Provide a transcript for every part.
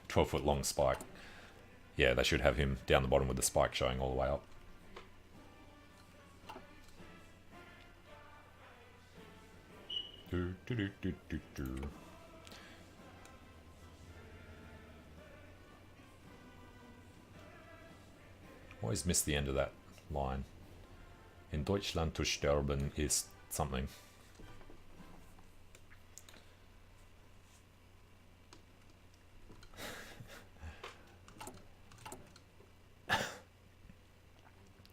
12-foot long spike. Yeah, they should have him down the bottom with the spike showing all the way up. Always miss the end of that line. In Deutschland zu sterben ist something.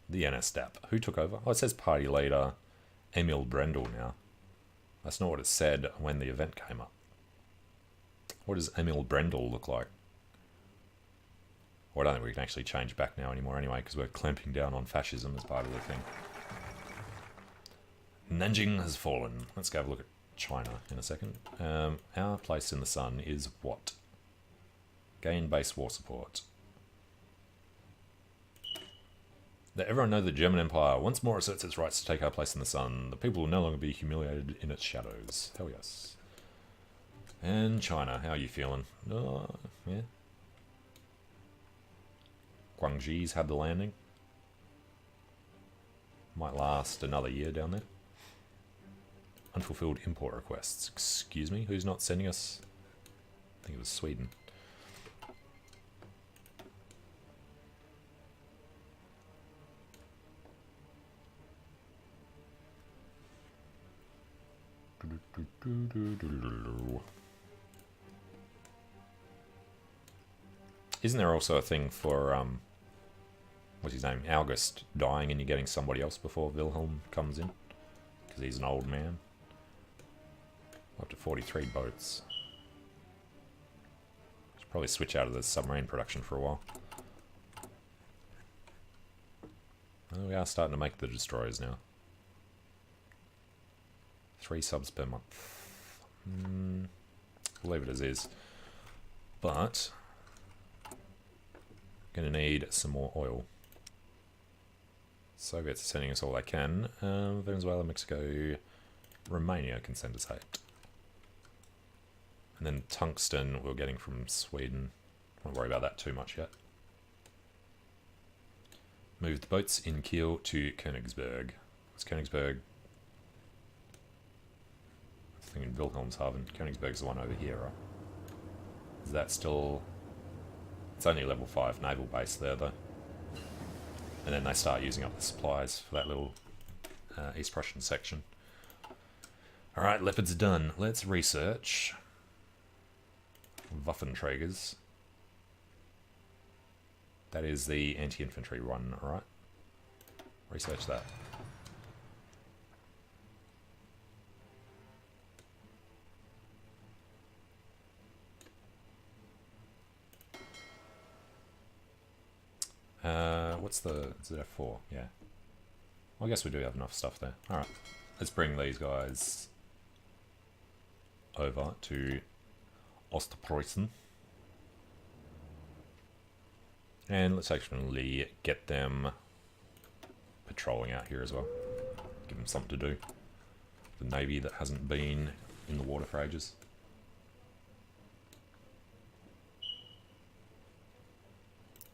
The NSDAP. Who took over? Oh, it says party leader Emil Brendel now. That's not what it said when the event came up. What does Emil Brendel look like? Well, I don't think we can actually change back now anymore anyway, because we're clamping down on fascism as part of the thing. Nanjing has fallen. Let's go have a look at China in a second. Our place in the sun is what? Gain base war support. Let everyone know the German Empire once more asserts its rights to take our place in the sun. The people will no longer be humiliated in its shadows. Hell yes. And China, how are you feeling? Yeah. Guangxi's had the landing. Might last another year down there. Unfulfilled import requests. Excuse me, who's not sending us? I think it was Sweden. Isn't there also a thing for what's his name, August dying and you're getting somebody else before Wilhelm comes in because he's an old man? Up to 43 boats. Should probably switch out of the submarine production for a while. Well, we are starting to make the destroyers now. 3 subs per month. We'll leave it as is. But gonna need some more oil. Soviets are sending us all they can. Venezuela, Mexico, Romania can send us 8. And then tungsten we're getting from Sweden. Don't worry about that too much yet. Move the boats in Kiel to Königsberg. It's Königsberg. I think in Wilhelmshaven. Königsberg's the one over here, right? Is that still... It's only level 5 naval base there, though. And then they start using up the supplies for that little East Prussian section. Alright, Leopard's done. Let's research Waffenträgers. That is the anti-infantry one, alright? Research that. What's the ZF4? Yeah. Well, I guess we do have enough stuff there. Alright. Let's bring these guys over to Ostpreußen. And let's actually get them patrolling out here as well. Give them something to do. The Navy that hasn't been in the water for ages.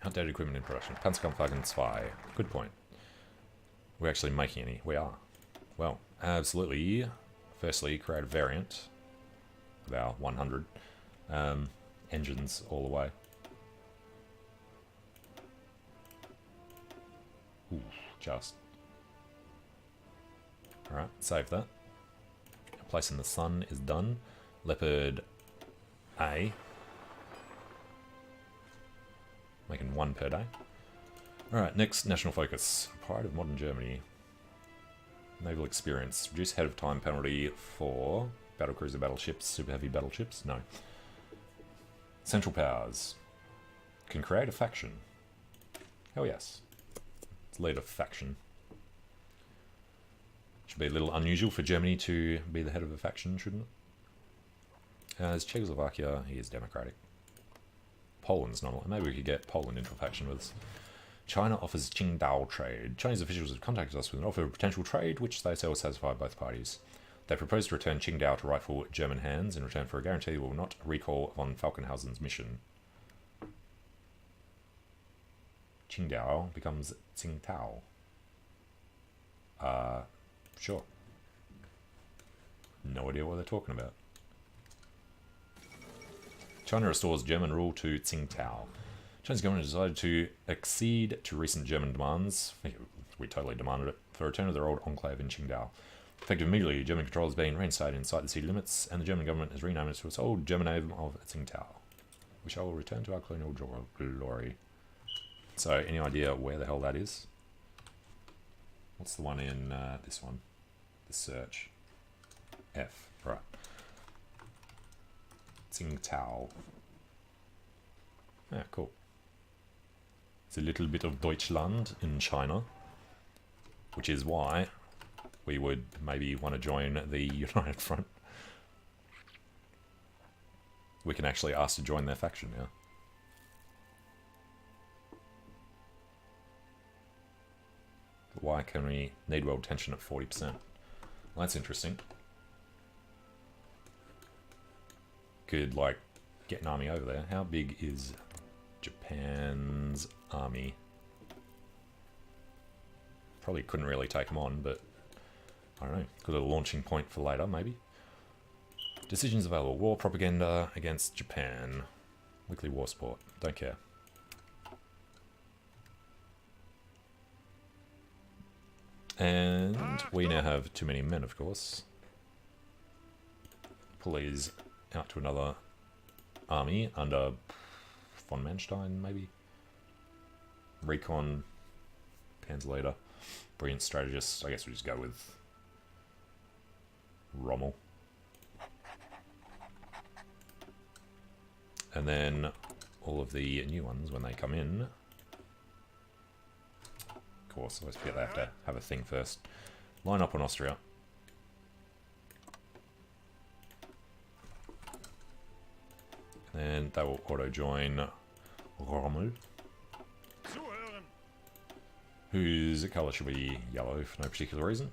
Outdated equipment in production. Panzerkampfwagen 2. Good point. We're actually making any. We are. Well, absolutely. Firstly, create a variant of our 100 engines all the way. Ooh, just. Alright, save that. Place in the sun is done. Leopard A. Making 1 per day. Alright, next national focus. Pride of modern Germany. Naval experience. Reduce ahead of time penalty for battlecruiser battleships, super heavy battleships. No. Central powers. Can create a faction. Hell yes. Let's lead a faction. Should be a little unusual for Germany to be the head of a faction, shouldn't it? As Czechoslovakia, he is democratic. Poland's not. Maybe we could get Poland into a faction with us. China offers Qingdao trade. Chinese officials have contacted us with an offer of potential trade, which they say will satisfy both parties. They propose to return Qingdao to rightful German hands in return for a guarantee they will not recall von Falkenhausen's mission. Qingdao becomes Tsingtao. Sure. No idea what they're talking about. China restores German rule to Tsingtao. China's government has decided to accede to recent German demands. We totally demanded it. For a return of their old enclave in Qingdao. Effective immediately, German control has been reinstated inside the city limits, and the German government has renamed it to its old German name of Tsingtao. We shall return to our colonial glory. So, any idea where the hell that is? What's the one in this one? The search. F. Right. Tsingtao. Yeah, cool. It's a little bit of Deutschland in China, which is why we would maybe want to join the United Front. We can actually ask to join their faction now. Why can we need world tension at 40%? Well, that's interesting. Could, like, get an army over there. How big is Japan's army? Probably couldn't really take them on, but I don't know. Got a launching point for later, maybe. Decisions available. War propaganda against Japan. Weekly war sport. Don't care. And we now have too many men, of course. Pull these out to another army under von Manstein, maybe. Recon, Panzer leader, brilliant strategist. I guess we just go with Rommel. And then all of the new ones when they come in. Of course, I always forget they have to have a thing first. Line up on Austria. And they will auto-join Rommel, whose colour should be yellow for no particular reason.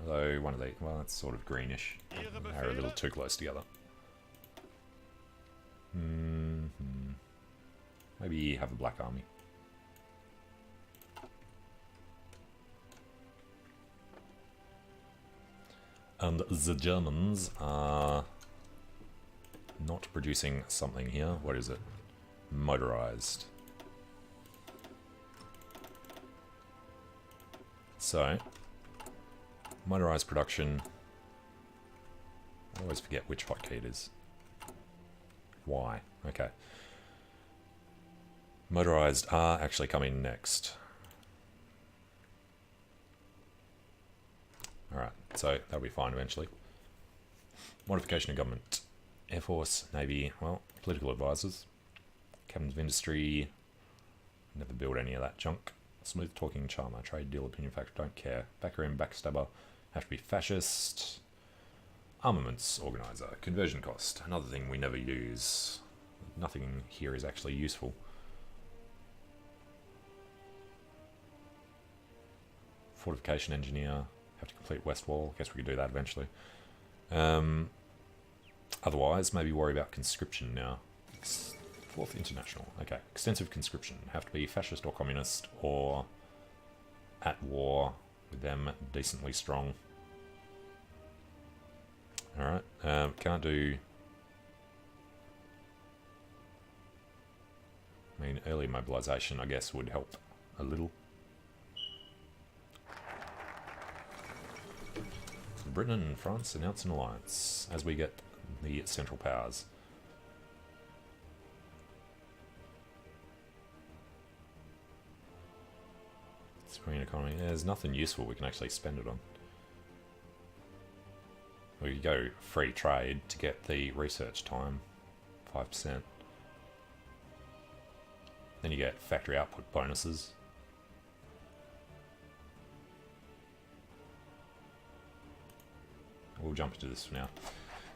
Although one of the, well, that's sort of greenish. They're a little too close together. Maybe have a black army. And the Germans are not producing something here. What is it? Motorized. So, motorized production. I always forget which hotkey it is. Y. Okay. Motorized are actually coming next. Alright, so that'll be fine eventually. Modification of government. Air Force, Navy, well, political advisors. Captains of Industry. Never build any of that junk. Smooth talking charmer. Trade deal opinion factor, don't care. Backroom, backstabber. Have to be fascist. Armaments organizer. Conversion cost. Another thing we never use. Nothing here is actually useful. Fortification engineer. Have to complete west wall. Guess we could do that eventually. Otherwise, maybe worry about conscription now. Fourth international. Okay. Extensive conscription. Have to be fascist or communist or at war with them, decently strong. Alright. Can't do... I mean, early mobilization, I guess, would help a little. Britain and France announce an alliance as we get the Central Powers. Screen economy. There's nothing useful we can actually spend it on. We could go free trade to get the research time, 5%. Then you get factory output bonuses. We'll jump into this for now.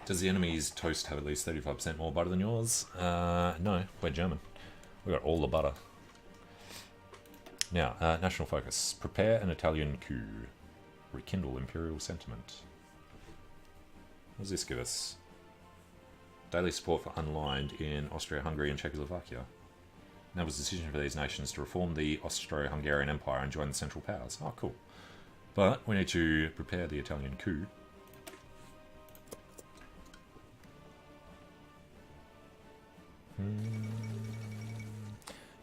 Does the enemy's toast have at least 35% more butter than yours? No, we're German. We got all the butter. Now, national focus. Prepare an Italian coup. Rekindle Imperial Sentiment. What does this give us? Daily support for Unlined in Austria, Hungary and Czechoslovakia. Enables a decision for these nations to reform the Austro-Hungarian Empire and join the Central Powers. Oh, cool. But we need to prepare the Italian coup.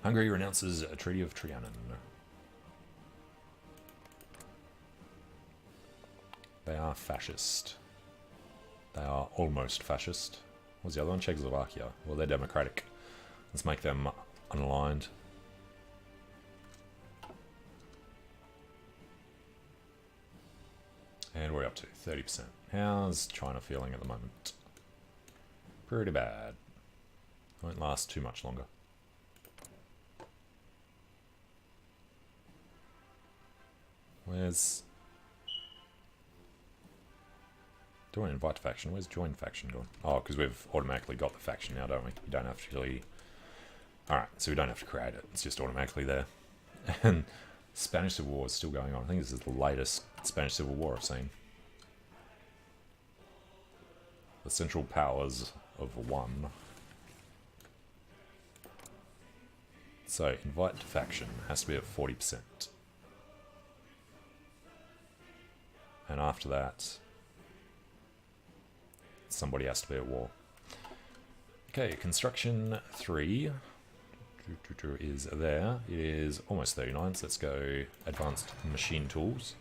Hungary renounces a Treaty of Trianon. They are fascist. They are almost fascist. What's the other one? Czechoslovakia. Well, they're democratic. Let's make them unaligned. And we're up to 30%. How's China feeling at the moment? Pretty bad. Won't last too much longer. Where's... Do I invite faction? Where's join faction gone? Oh, because we've automatically got the faction now, don't we? You don't have to really... Alright, so we don't have to create it. It's just automatically there. And Spanish Civil War is still going on. I think this is the latest Spanish Civil War I've seen. The Central Powers of one. So, invite to faction has to be at 40%. And after that, somebody has to be at war. Okay, construction 3 is there. It is almost 39, so let's go advanced machine tools.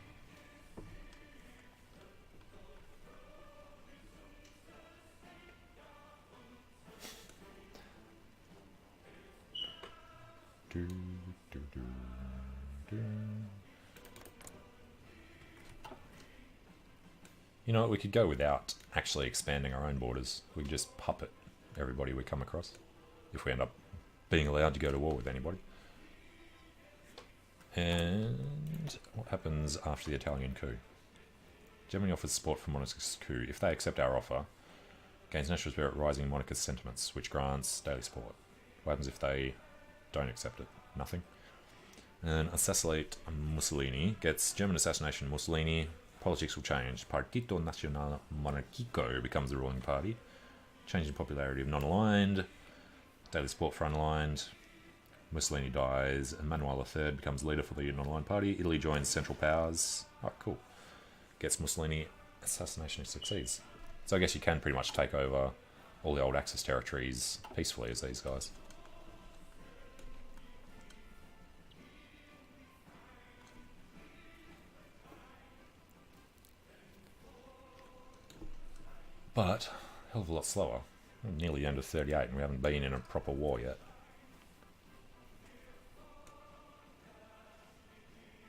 You know what, we could go without actually expanding our own borders. We could just puppet everybody we come across, if we end up being allowed to go to war with anybody. And what happens after the Italian coup? Germany offers support for monarchist coup. If they accept our offer, gains national spirit rising monarchist sentiments, which grants daily support. What happens if they don't accept it? Nothing. And assassinate Mussolini. Gets German assassination Mussolini. Politics will change. Partito Nazionale Monarchico becomes the ruling party. Change in popularity of non-aligned. Daily support for unaligned. Mussolini dies. Emmanuel III becomes leader for the non-aligned party. Italy joins Central Powers. Oh, cool. Gets Mussolini. Assassination succeeds. So I guess you can pretty much take over all the old Axis territories peacefully as these guys. But, hell of a lot slower. We're nearly the end of 38 and we haven't been in a proper war yet.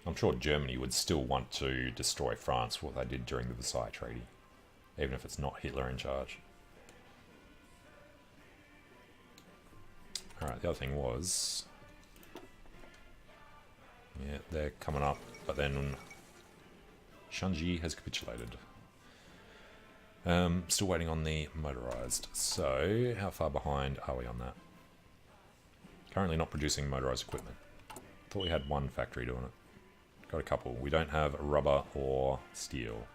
I'm sure Germany would still want to destroy France for what they did during the Versailles Treaty, even if it's not Hitler in charge. Alright, the other thing was... Yeah, they're coming up, but then Shanxi has capitulated. Still waiting on the motorized. So, how far behind are we on that? Currently not producing motorized equipment. Thought we had one factory doing it. Got a couple. We don't have rubber or steel.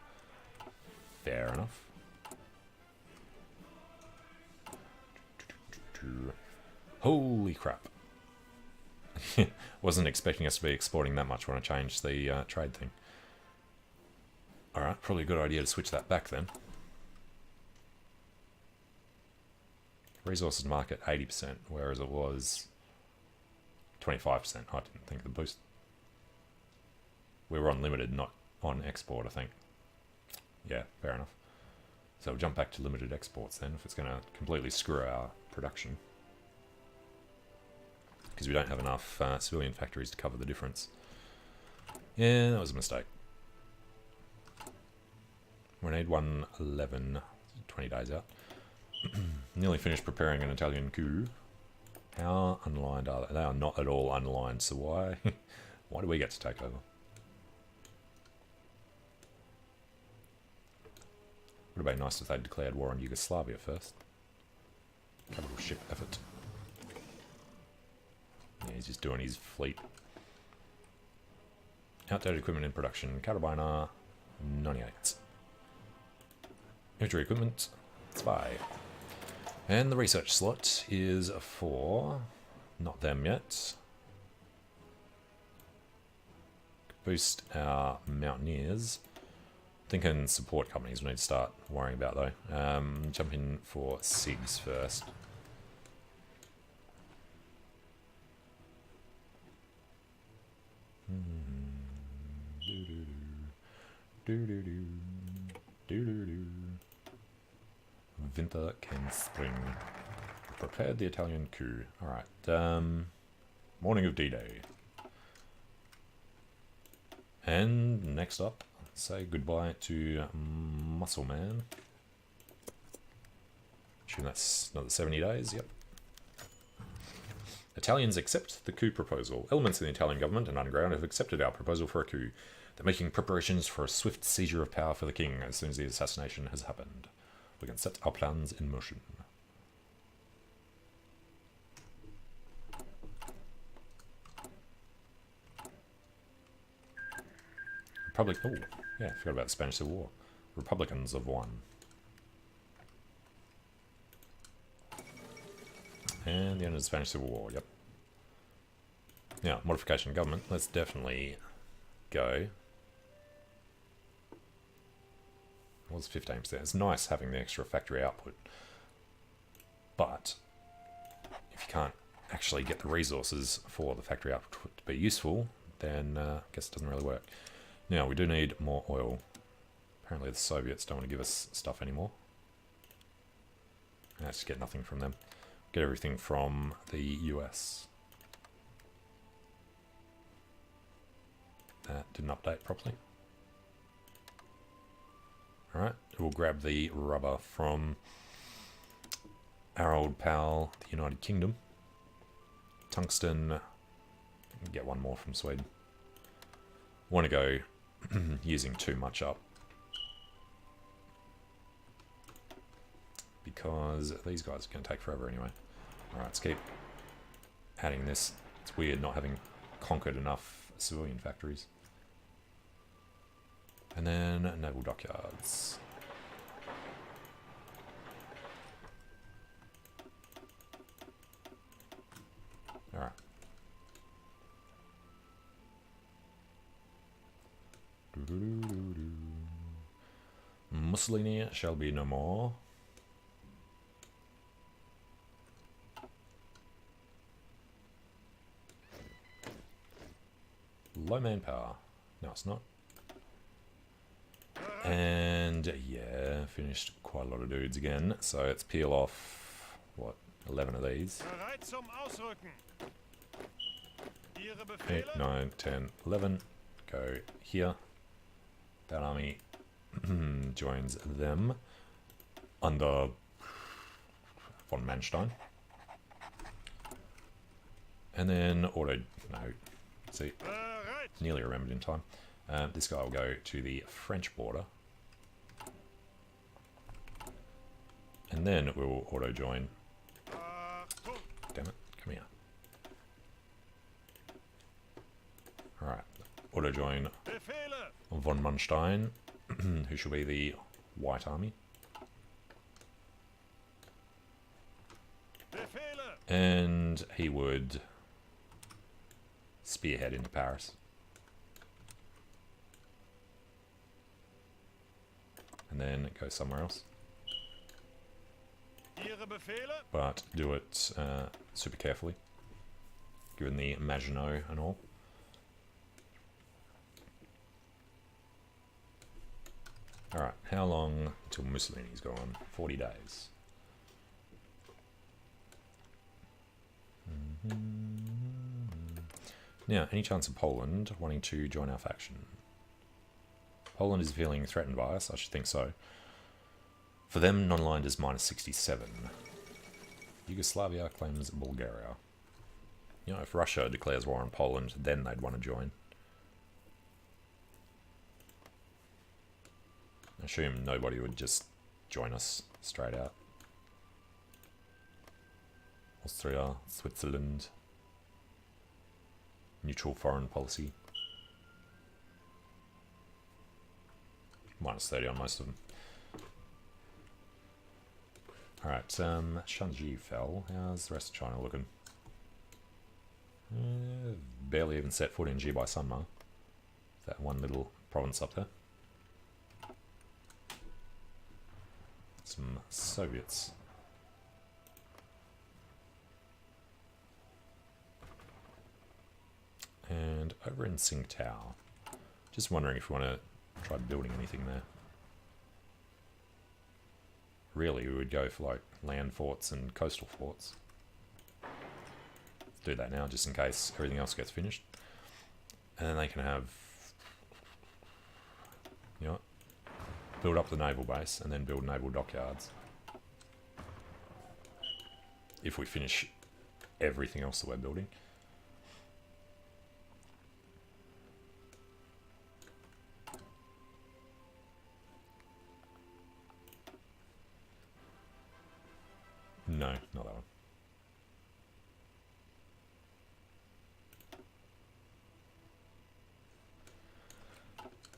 Fair enough. Holy crap. Wasn't expecting us to be exporting that much when I changed the trade thing. Alright, probably a good idea to switch that back then. Resources market 80%, whereas it was 25%. I didn't think of the boost. We were on limited, not on export, I think. Yeah, fair enough. So we'll jump back to limited exports then, if it's going to completely screw our production. Because we don't have enough civilian factories to cover the difference. Yeah, that was a mistake. We need 111, 20 days out. Nearly finished preparing an Italian coup. How unaligned are they? They are not at all unaligned, so why why do we get to take over? Would have been nice if they'd declared war on Yugoslavia first. Capital ship effort. Yeah, he's just doing his fleet. Outdated equipment in production. Carabiner 98. Military equipment, 5. And the research slot is for... not them yet. Boost our mountaineers. Thinking support companies we need to start worrying about though. Jump in for SIGs first. Winter can spring. Prepared the Italian coup. Alright. Morning of D-Day. And next up, say goodbye to Muscle Man. Assume that's another 70 days, yep. Italians accept the coup proposal. Elements in the Italian government and underground have accepted our proposal for a coup. They're making preparations for a swift seizure of power for the king as soon as the assassination has happened. We can set our plans in motion. Oh, yeah, I forgot about the Spanish Civil War. Republicans have won. And the end of the Spanish Civil War, yep. Now, modification of government, let's definitely go. It was 15%. It's nice having the extra factory output. But, if you can't actually get the resources for the factory output to be useful, then I guess it doesn't really work. Now, we do need more oil. Apparently the Soviets don't want to give us stuff anymore. Let's get nothing from them. Get everything from the US. That didn't update properly. Alright, we'll grab the rubber from our old pal, the United Kingdom. Tungsten, get one more from Sweden. Want to go using too much up. Because these guys are going to take forever anyway. Alright, let's keep adding this. It's weird not having conquered enough civilian factories. And then naval dockyards. Alright. Mussolini shall be no more. Low manpower. No, it's not. And yeah, finished quite a lot of dudes again. So let's peel off, what, 11 of these. 8, 9, 10, 11. Go here. That army joins them under von Manstein. And then auto, no, see, nearly remembered in time. This guy will go to the French border. And then we will auto join. Damn it, come here. Alright, auto join von Manstein, who shall be the White Army. And he would spearhead into Paris. And then go somewhere else. But do it super carefully, given the Maginot and all. Alright, how long until Mussolini's gone? 40 days. Now, any chance of Poland wanting to join our faction? Poland is feeling threatened by us, I should think so. For them, non-aligned is -67. Yugoslavia claims Bulgaria. You know, if Russia declares war on Poland, then they'd want to join. I assume nobody would just join us straight out. Austria, Switzerland. Neutral foreign policy. Minus 30 on most of them. Alright, Shanxi fell. How's the rest of China looking? Barely even set foot in Ji by Sunma. That one little province up there. Some Soviets. And over in Tsingtao. Just wondering if we want to try building anything there. Really, we would go for like land forts and coastal forts. Let's do that now, just in case everything else gets finished. And then they can have, you know what? Build up the naval base and then build naval dockyards. If we finish everything else that we're building. No, not that one.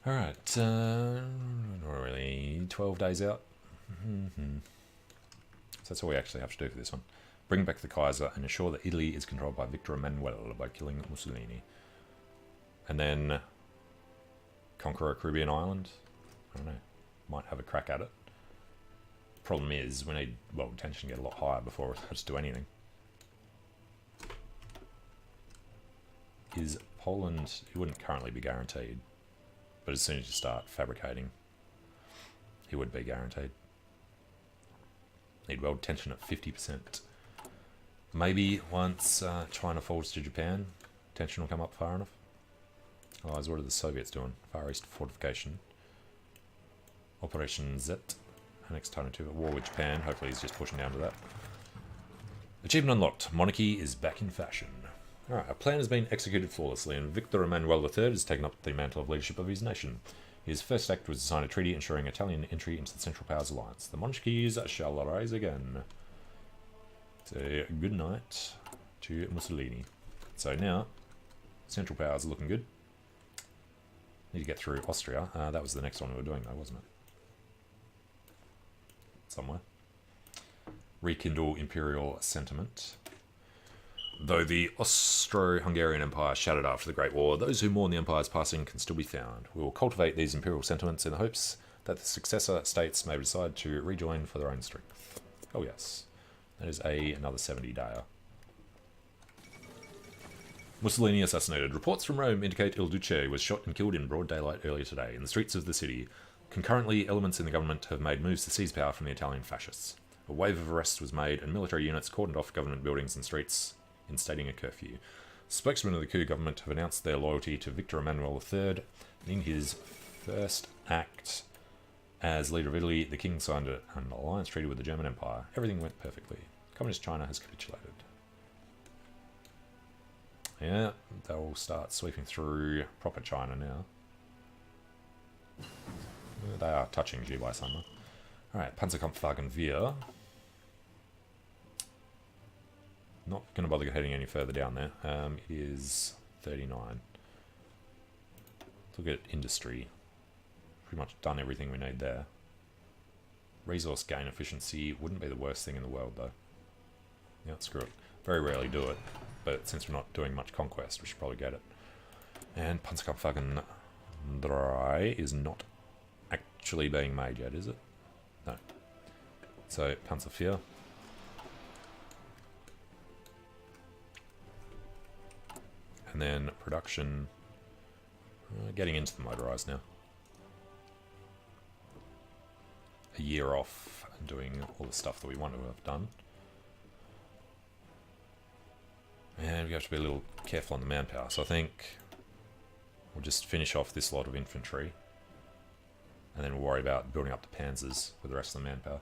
Alright, not really 12 days out. So that's all we actually have to do for this one. Bring back the Kaiser and ensure that Italy is controlled by Victor Emmanuel by killing Mussolini. And then conquer a Caribbean island. I don't know, might have a crack at it. Problem is, we need, well, tension to get a lot higher before we just do anything. Is Poland, it wouldn't currently be guaranteed, but as soon as you start fabricating, he would be guaranteed. Need world tension at 50%. Maybe once China falls to Japan, tension will come up far enough. Otherwise, what are the Soviets doing? Far East fortification. Operation Z. Next time into a war with Japan. Hopefully he's just pushing down to that. Achievement unlocked. Monarchy is back in fashion. Alright, our plan has been executed flawlessly, and Victor Emmanuel III has taken up the mantle of leadership of his nation. His first act was to sign a treaty ensuring Italian entry into the Central Powers Alliance. The monarchies shall rise again. So, good night to Mussolini. So now, Central Powers are looking good. Need to get through Austria. That was the next one we were doing though, wasn't it? Somewhere. Rekindle imperial sentiment. Though the Austro-Hungarian Empire shattered after the Great War, those who mourn the Empire's passing can still be found. We will cultivate these imperial sentiments in the hopes that the successor states may decide to rejoin for their own strength. Oh yes, that is another 70-dayer. Mussolini assassinated. Reports from Rome indicate Il Duce was shot and killed in broad daylight earlier today in the streets of the city. Concurrently, elements in the government have made moves to seize power from the Italian fascists. A wave of arrests was made and military units cordoned off government buildings and streets, instating a curfew. Spokesmen of the coup government have announced their loyalty to Victor Emmanuel III. In his first act as leader of Italy, the king signed an alliance treaty with the German Empire. Everything went perfectly. Communist China has capitulated. Yeah, they'll start sweeping through proper China now. They are touching Ji by summer. Alright, Panzerkampfwagen Wir. Not going to bother heading any further down there. It is 39. Look at industry. Pretty much done everything we need there. Resource gain efficiency wouldn't be the worst thing in the world though. Yeah, screw it. Very rarely do it, but since we're not doing much conquest, we should probably get it. And Panzerkampfwagen 3 is not actually being made yet, is it? No. So, Panzer IV. And then production. Getting into the motorised now. A year off and doing all the stuff that we want to have done. And we have to be a little careful on the manpower. So I think we'll just finish off this lot of infantry. And then we'll worry about building up the panzers with the rest of the manpower.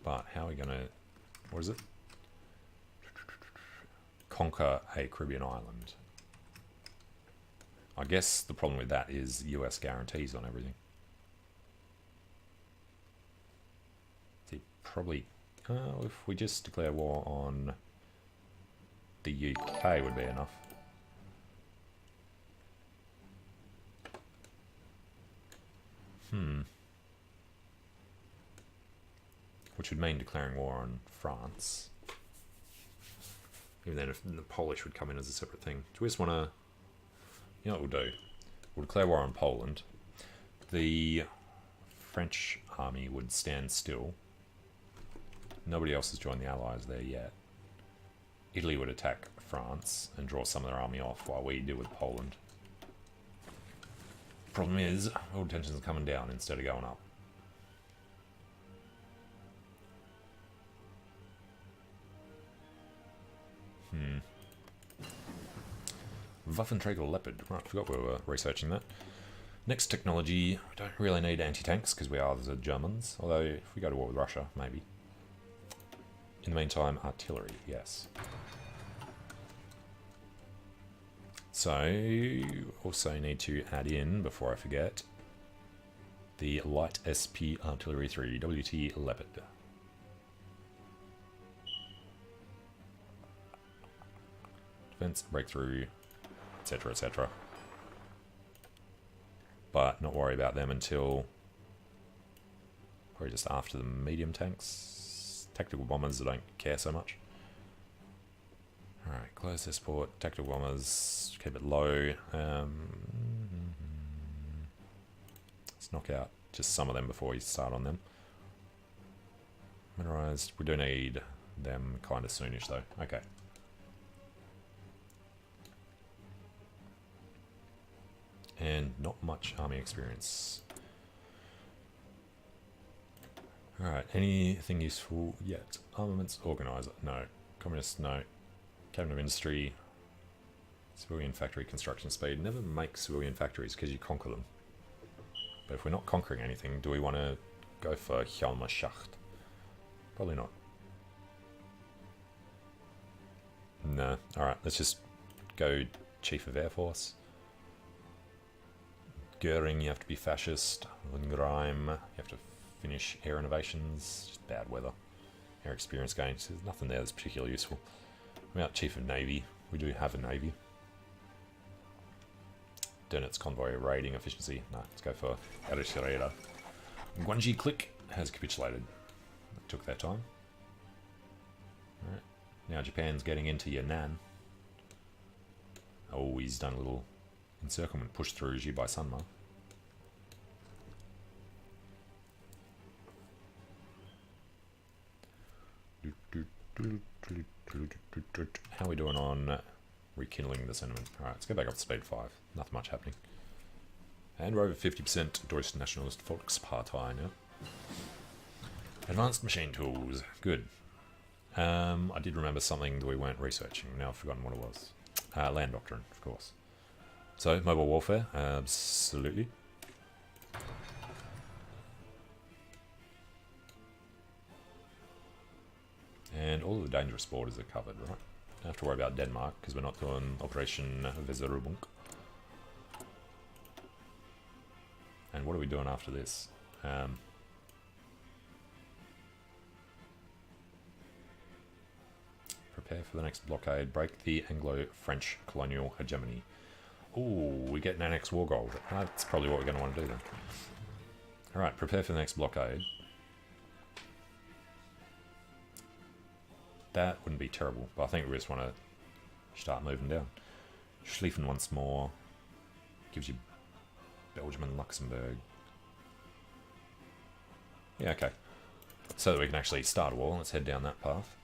But how are we going to... What is it? Conquer a Caribbean island. I guess the problem with that is US guarantees on everything. Probably, if we just declare war on the UK would be enough. Which would mean declaring war on France. Even then, if the Polish would come in as a separate thing. Do we just want to... You know what we'll do? We'll declare war on Poland. The French army would stand still. Nobody else has joined the Allies there yet. Italy would attack France and draw some of their army off while we deal with Poland. Problem is, world tensions are coming down instead of going up. Waffenträger Leopard. Right, forgot we were researching that. Next technology, we don't really need anti-tanks because we are the Germans. Although, if we go to war with Russia, maybe. In the meantime, artillery, yes. So, also need to add in, before I forget, the Light SP Artillery 3, WT Leopard. Defense, breakthrough, etc., etc. But not worry about them until probably just after the medium tanks. Tactical bombers, I don't care so much. Alright, close this port. Tactical bombers, keep it low. Let's knock out just some of them before we start on them. Mineralized, we do need them kind of soonish though. Okay. And not much army experience. Alright, anything useful yet? Armaments organizer, no. Communist, no. Cabinet of Industry, civilian factory construction speed. Never make civilian factories because you conquer them. But if we're not conquering anything, do we want to go for Helmerschacht? Probably not. No. Alright, let's just go Chief of Air Force. Goering, you have to be fascist. Von Grime, you have to finish air innovations. Just bad weather. Air experience gains. There's nothing there that's particularly useful. About Chief of Navy. We do have a Navy. Donetsk convoy raiding efficiency. No, let's go for Arishireda. Guanji Click has capitulated. It took their time. Alright. Now Japan's getting into Yan'an. Oh, he's done a little encirclement push through Jibai Sanma. How are we doing on rekindling the sentiment? Alright, let's go back up to speed 5. Nothing much happening. And we're over 50% Deutsche Nationalist Volkspartei now. Advanced machine tools. Good. I did remember something that we weren't researching. Now I've forgotten what it was. Land doctrine, of course. So, mobile warfare. Absolutely. And all of the dangerous borders are covered, right? Don't have to worry about Denmark, because we're not doing Operation Weserübung. And what are we doing after this? Prepare for the next blockade. Break the Anglo-French colonial hegemony. Ooh, we get an annex war gold. That's probably what we're going to want to do then. Alright, prepare for the next blockade. That wouldn't be terrible, but I think we just want to start moving down. Schlieffen once more. Gives you Belgium and Luxembourg. Yeah, okay. So that we can actually start a war. Let's head down that path.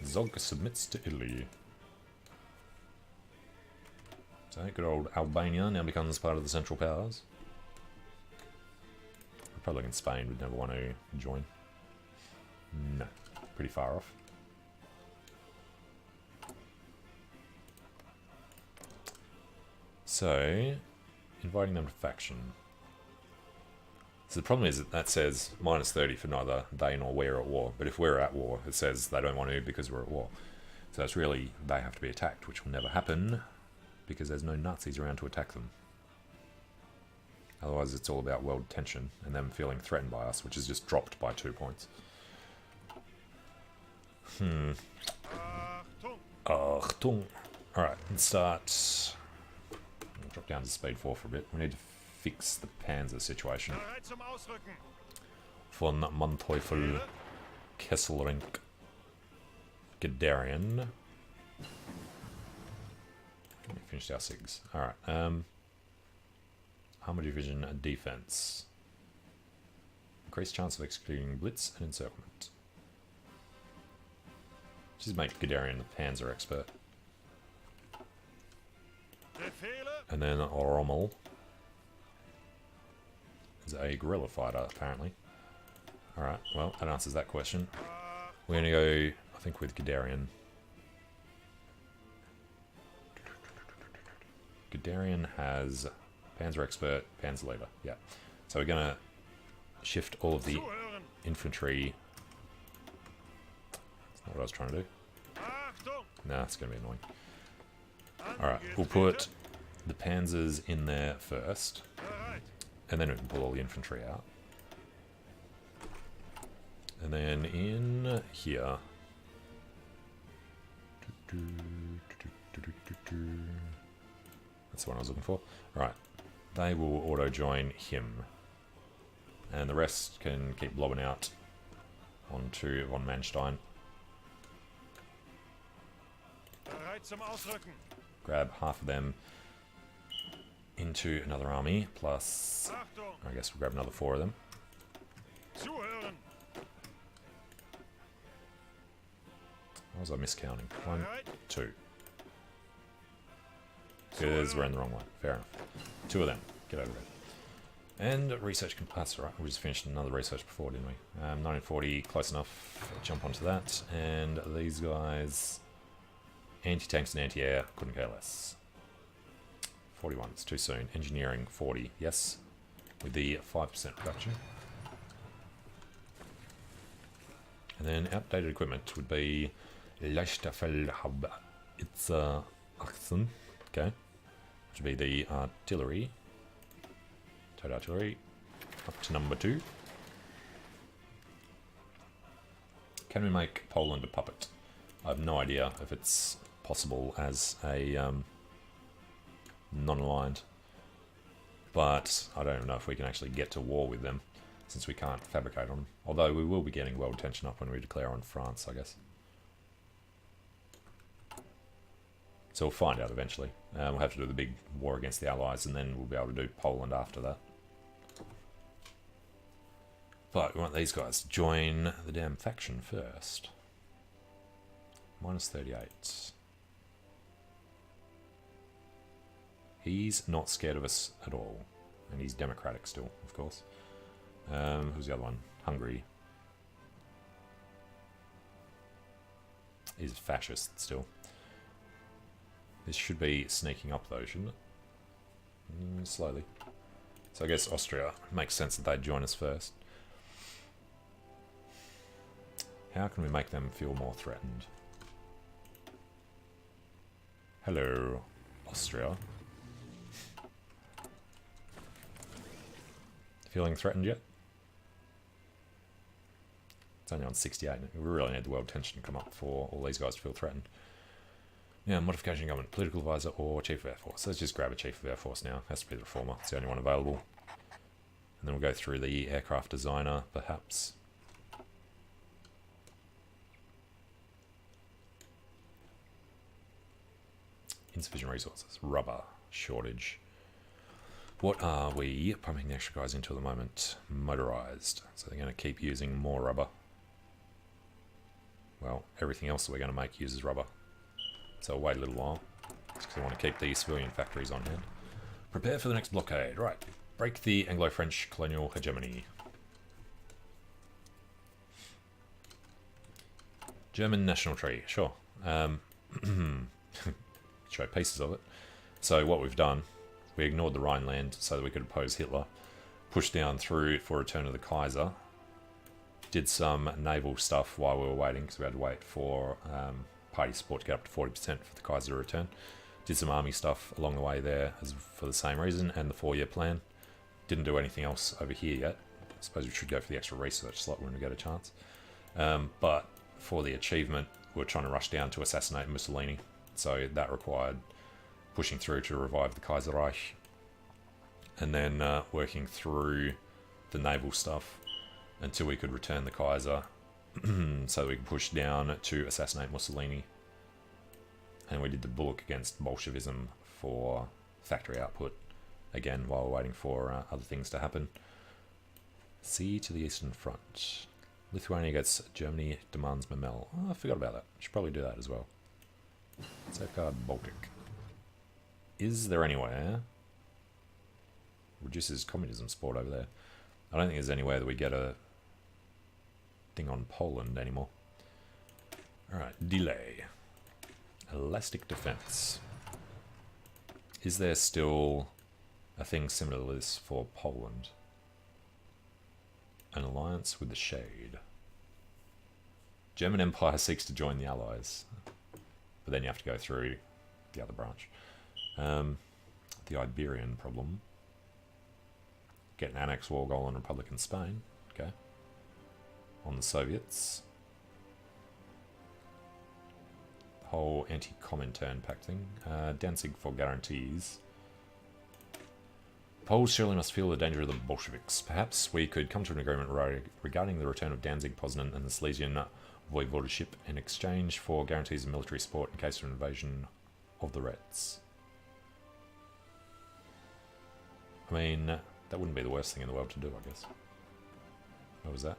Zog submits to Italy. So good old Albania now becomes part of the Central Powers. Republic and Spain would never want to join. No, pretty far off. So, inviting them to faction. So the problem is that says -30 for neither they nor we are at war. But if we're at war, it says they don't want to because we're at war. So it's really they have to be attacked, which will never happen because there's no Nazis around to attack them. Otherwise it's all about world tension and them feeling threatened by us, which is just dropped by 2 points. Achtung. Alright, let's start. Drop down to speed 4 for a bit. We need to fix the Panzer situation. Von Manteuffel, Kesselring, Guderian. We finished our SIGs. Alright, Armor Division Defense. Increased chance of executing Blitz and Encirclement. Just make Guderian the Panzer expert. And then Rommel is a guerrilla fighter, apparently. Alright, well, that answers that question. We're going to go, I think, with Guderian. Guderian has Panzer expert, Panzer leader. Yeah. So we're going to shift all of the infantry. That's not what I was trying to do. Nah, it's going to be annoying. Alright, we'll put the Panzers in there first. And then we can pull all the infantry out. And then in here. That's the one I was looking for. Alright, they will auto-join him. And the rest can keep blobbing out onto von Manstein. Grab half of them into another army, plus I guess we'll grab another 4 of them. What was I miscounting? 1, 2. Because we're in the wrong one. Fair enough. 2 of them. Get over it. And research that's right. We just finished another research before, didn't we? 1940, close enough. Jump onto that. And these guys, anti-tanks and anti-air, couldn't care less. 41, it's too soon. Engineering, 40, yes. With the 5% reduction. And then outdated equipment would be Leichtfeldhub. It's Achsen, okay. Which would be the artillery. Total artillery. Up to number 2. Can we make Poland a puppet? I have no idea if it's possible as a non-aligned. But I don't even know if we can actually get to war with them, since we can't fabricate on them. Although we will be getting world tension up when we declare on France, I guess. So we'll find out eventually. We'll have to do the big war against the Allies, and then we'll be able to do Poland after that. But we want these guys to join the damn faction first. Minus 38. He's not scared of us at all. And he's democratic still, of course. Who's the other one? Hungary. He's a fascist still. This should be sneaking up though, shouldn't it? Slowly. So I guess Austria makes sense that they'd join us first. How can we make them feel more threatened? Hello, Austria. Feeling threatened yet? It's only on 68. We really need the world tension to come up for all these guys to feel threatened. Yeah, modification government, political advisor, or chief of air force. Let's just grab a chief of air force now. Has to be the reformer. It's the only one available. And then we'll go through the aircraft designer, perhaps. Insufficient resources. Rubber shortage. What are we pumping the extra guys into at the moment? Motorized. So they're going to keep using more rubber. Well, everything else that we're going to make uses rubber. So wait a little while. Just because I want to keep the civilian factories on hand. Prepare for the next blockade. Right. Break the Anglo-French colonial hegemony. German national tree. Sure. Show pieces of it. So what we've done, we ignored the Rhineland so that we could oppose Hitler, pushed down through for return of the Kaiser, did some naval stuff while we were waiting because we had to wait for party support to get up to 40% for the Kaiser to return, did some army stuff along the way there as for the same reason, and the 4-year plan. Didn't do anything else over here yet. I suppose we should go for the extra research slot when we get a chance. But for the achievement, we were trying to rush down to assassinate Mussolini. So that required pushing through to revive the Kaiser Reich. And then working through the naval stuff until we could return the Kaiser. So we could push down to assassinate Mussolini. And we did the bulwark against Bolshevism for factory output. Again, while we're waiting for other things to happen. Sea to the Eastern Front. Lithuania gets Germany, demands Memel. Oh, I forgot about that. Should probably do that as well. Safeguard Baltic. Is there anywhere... Reduces communism support over there. I don't think there's anywhere that we get a thing on Poland anymore. Alright, delay. Elastic defense. Is there still a thing similar to this for Poland? An alliance with the Shade. German Empire seeks to join the Allies. But then you have to go through the other branch. The Iberian problem. Get an annex war goal on Republican Spain. Okay. On the Soviets. Whole anti-Comintern pact thing. Danzig for guarantees. Poles surely must feel the danger of the Bolsheviks. Perhaps we could come to an agreement regarding the return of Danzig, Poznan and the Silesian voivodeship in exchange for guarantees of military support in case of an invasion of the Reds. I mean, that wouldn't be the worst thing in the world to do, I guess. What was that?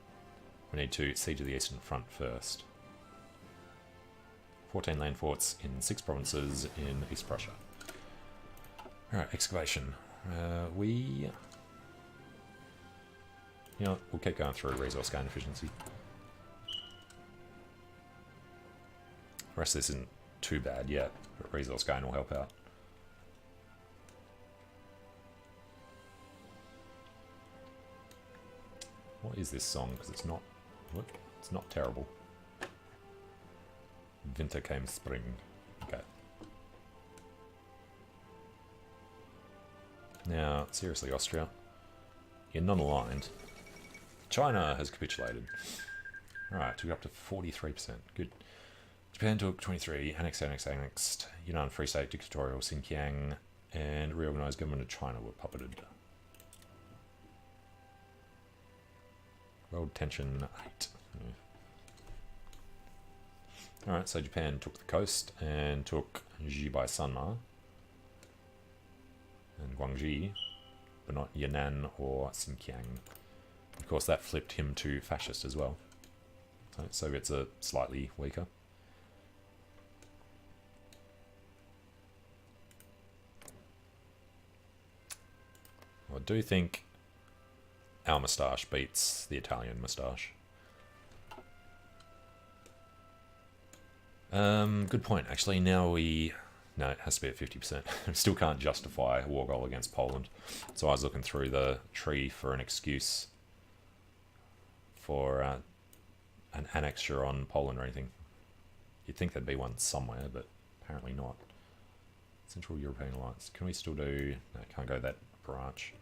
We need to siege to the Eastern Front first. 14 land forts in 6 provinces in East Prussia. Alright, excavation. You know, we'll keep going through resource gain efficiency. The rest of this isn't too bad yet, but resource gain will help out. What is this song? Because it's not... Look, it's not terrible. Winter came spring. Okay. Now, seriously, Austria. You're non-aligned. China has capitulated. Alright, took it up to 43%. Good. Japan took 23. Annexed. Yunnan Free State, dictatorial Xinjiang, and reorganized government of China were puppeted. World tension 8. Yeah. Alright, so Japan took the coast and took Jibai Sanma and Guangxi, but not Yunnan or Xinjiang. Of course, that flipped him to fascist as well. So Soviets are slightly weaker. I do think our moustache beats the Italian moustache. Good point. Actually, now no, it has to be at 50%. We still can't justify a war goal against Poland. So I was looking through the tree for an excuse for an annexure on Poland or anything. You'd think there'd be one somewhere, but apparently not. Central European Alliance. Can we still do... No, can't go that branch.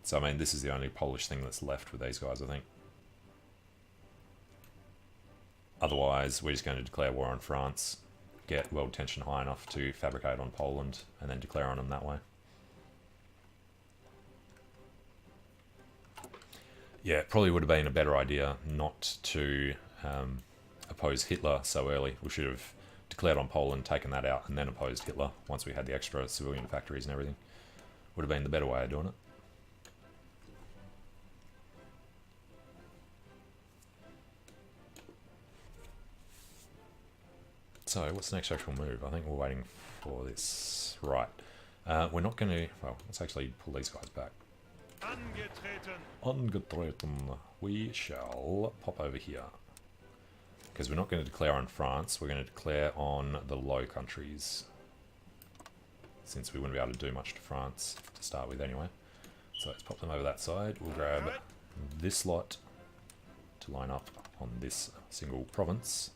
So, I mean, this is the only Polish thing that's left with these guys, I think. Otherwise, we're just going to declare war on France, get world tension high enough to fabricate on Poland, and then declare on them that way. Yeah, it probably would have been a better idea not to oppose Hitler so early. We should have declared on Poland, taken that out, and then opposed Hitler once we had the extra civilian factories and everything. Would have been the better way of doing it. So, what's the next actual move? I think we're waiting for this. Right. We're not going to... Well, let's actually pull these guys back. Angetreten. We shall pop over here. Because we're not going to declare on France. We're going to declare on the Low Countries. Since we wouldn't be able to do much to France to start with anyway. So, let's pop them over that side. We'll grab this lot to line up on this single province.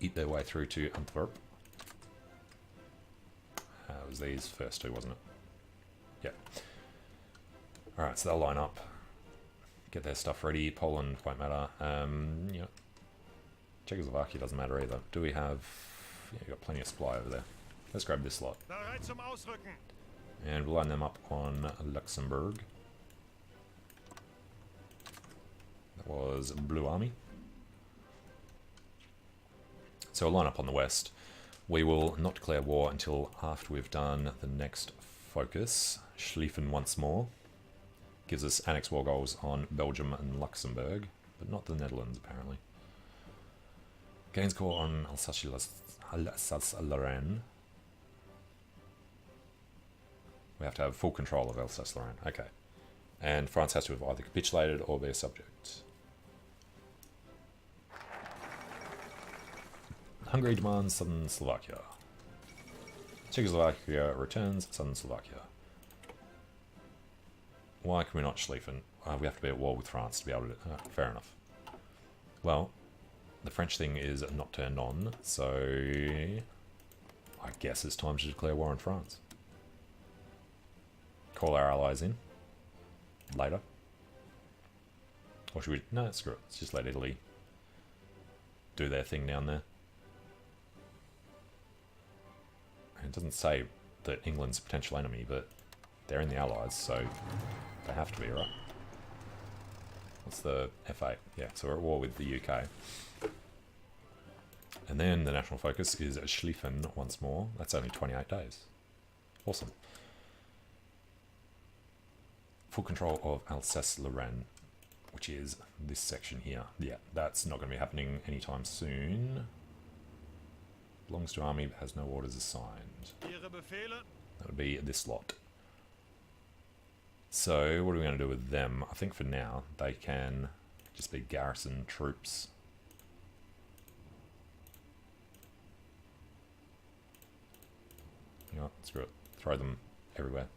Eat their way through to Antwerp. It was these first two, wasn't it? Yeah. Alright, so they'll line up. get their stuff ready. Poland won't matter. Yeah. Czechoslovakia doesn't matter either. Do we have... Yeah, we've got plenty of supply over there. Let's grab this lot. And we'll line them up on Luxembourg. That was Blue Army. So we'll line up on the west. We will not declare war until after we've done the next focus. Schlieffen once more. Gives us annex war goals on Belgium and Luxembourg, but not the Netherlands apparently. Gains core on Alsace-Lorraine. We have to have full control of Alsace-Lorraine. Okay. And France has to have either capitulated or be a subject. Hungary demands Southern Slovakia. Czechoslovakia returns Southern Slovakia. Why can we not Schlieffen? We have to be at war with France to be able to... fair enough. Well, the French thing is not turned on, so... I guess it's time to declare war on France. Call our allies in. Later. Or should we... No, screw it. Let's just let Italy do their thing down there. It doesn't say that England's a potential enemy, but they're in the Allies, so they have to be, right? What's the F8? Yeah, so we're at war with the UK. And then the national focus is Schlieffen once more. That's only 28 days. Awesome. Full control of Alsace-Lorraine, which is this section here. Yeah, that's not going to be happening anytime soon. Belongs to army but has no orders assigned. That would be this lot. So what are we going to do with them? I think for now they can just be garrison troops. You know what, screw it. Throw them everywhere.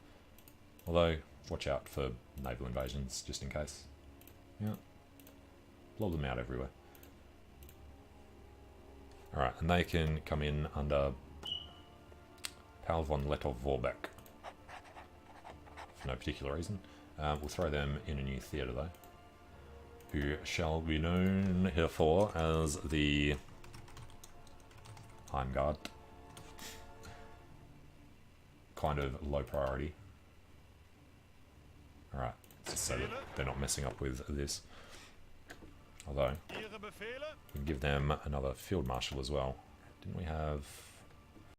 Although, watch out for naval invasions just in case. Yeah. Blow them out everywhere. Alright, and they can come in under Paul von Lettow-Vorbeck for no particular reason. We'll throw them in a new theatre though, who shall be known herefore as the Heimgarde. Kind of low priority. Alright, just so that they're not messing up with this. Although, we can give them another field marshal as well. Didn't we have...